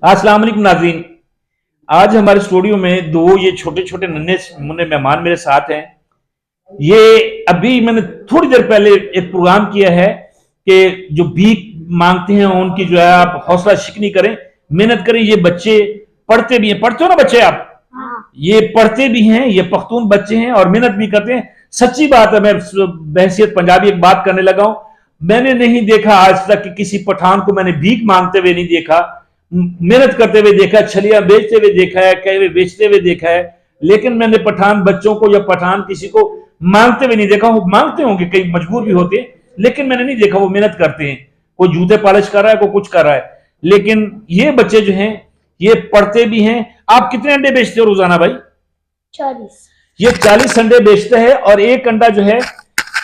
अस्सलाम वालेकुम नाज़रीन। आज हमारे स्टूडियो में दो ये छोटे छोटे नन्हे मुन्ने मेहमान मेरे साथ हैं। ये अभी मैंने थोड़ी देर पहले एक प्रोग्राम किया है कि जो भीख मांगते हैं उनकी जो है आप हौसला शिकनी करें, मेहनत करें। ये बच्चे पढ़ते भी हैं, पढ़ते हो ना बच्चे आप? हाँ। ये पढ़ते भी हैं, ये पख्तून बच्चे हैं और मेहनत भी करते हैं। सच्ची बात है, मैं बहसियत पंजाबी एक बात करने लगा हूं। मैंने नहीं देखा आज तक कि किसी पठान को मैंने भीख मांगते हुए नहीं देखा, मेहनत करते हुए देखा, छलियां बेचते हुए देखा है, कहवे बेचते हुए देखा है, लेकिन मैंने पठान बच्चों को या पठान किसी को मांगते हुए नहीं देखा। वो मांगते होंगे, कई मजबूर भी होते हैं, लेकिन मैंने नहीं देखा वो मेहनत करते हैं। कोई जूते पॉलिश कर रहा है, कोई कुछ कर रहा है, लेकिन ये बच्चे जो हैं ये पढ़ते भी हैं। आप कितने अंडे बेचते हो रोजाना भाई? 40। ये 40 अंडे बेचते हैं और एक अंडा जो है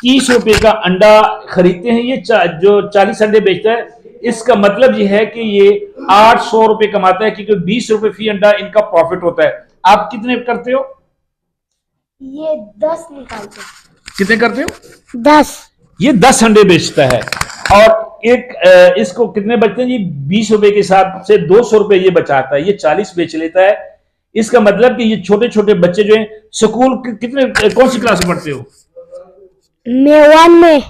30 रुपए का अंडा खरीदते हैं। ये जो 40 अंडे बेचता है, इसका मतलब ये है कि ये 800 रुपए कमाता है, क्योंकि 20 रुपए फी अंडा इनका प्रॉफिट होता है। आप कितने करते हो? ये 10 निकालते। कितने करते हो? 10। ये 10 अंडे बेचता है और एक इसको कितने बचते हैं जी? 20 रुपए के हिसाब से 200 रुपए ये बचाता है। ये 40 बेच लेता है। इसका मतलब कि ये छोटे छोटे बच्चे जो हैं स्कूल कितने कौन सी क्लास में पढ़ते हो? मैं 1 में।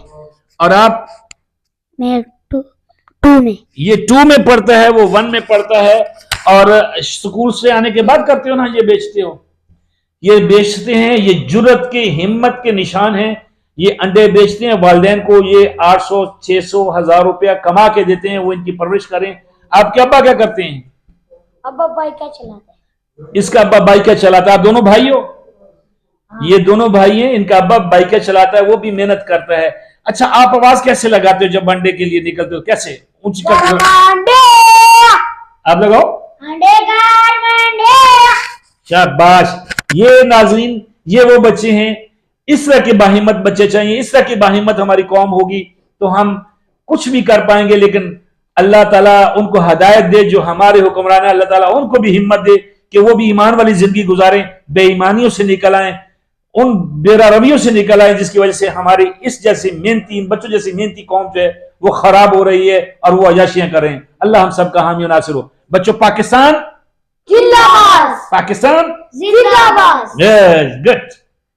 और आप? मैं 2 में। ये 2 में पढ़ता है, वो 1 में पढ़ता है। और स्कूल से आने के बाद करते हो ना ये बेचते हो? ये बेचते हैं, ये जुर्रत के हिम्मत के निशान हैं। ये अंडे बेचते हैं, वालिदैन को ये 800 600 1000 रुपया कमा के देते हैं, वो इनकी परवरिश करें। आपके अब्बा क्या करते हैं? अब्बा बाइक का चलाता है। इसका अब्बा बाइक का चलाता है। आप दोनों भाई हो? हाँ। ये दोनों भाई हैं, इनका अब्बा बाइक का चलाता है, वो भी मेहनत करता है। अच्छा, आप आवाज कैसे लगाते हो जब अंडे के लिए निकलते हो? कैसे ऊंची करते हो? आप लगाओ। शाबाश। ये नाज़रीन, ये वो बच्चे हैं, इस तरह के बाहिम्मत बच्चे चाहिए। इस तरह की बाहिम्मत हमारी कौम होगी तो हम कुछ भी कर पाएंगे। लेकिन अल्लाह ताला उनको हदायत दे, जो हमारे हुक्मरान है, अल्लाह ताला उनको भी हिम्मत दे कि वो भी ईमान वाली जिंदगी गुजारें, बेईमानियों से निकल आए, उन बेरवैयों से निकल आए जिसकी वजह से हमारी इस जैसी मेहनती बच्चों जैसी मेहनती कौम जो है वो खराब हो रही है और वो अयाशियां कर रहे हैं। अल्लाह हम सबका हामी और नासिर हो। बच्चों, पाकिस्तान जिंदाबाद, पाकिस्तान जिंदाबाद। गुड।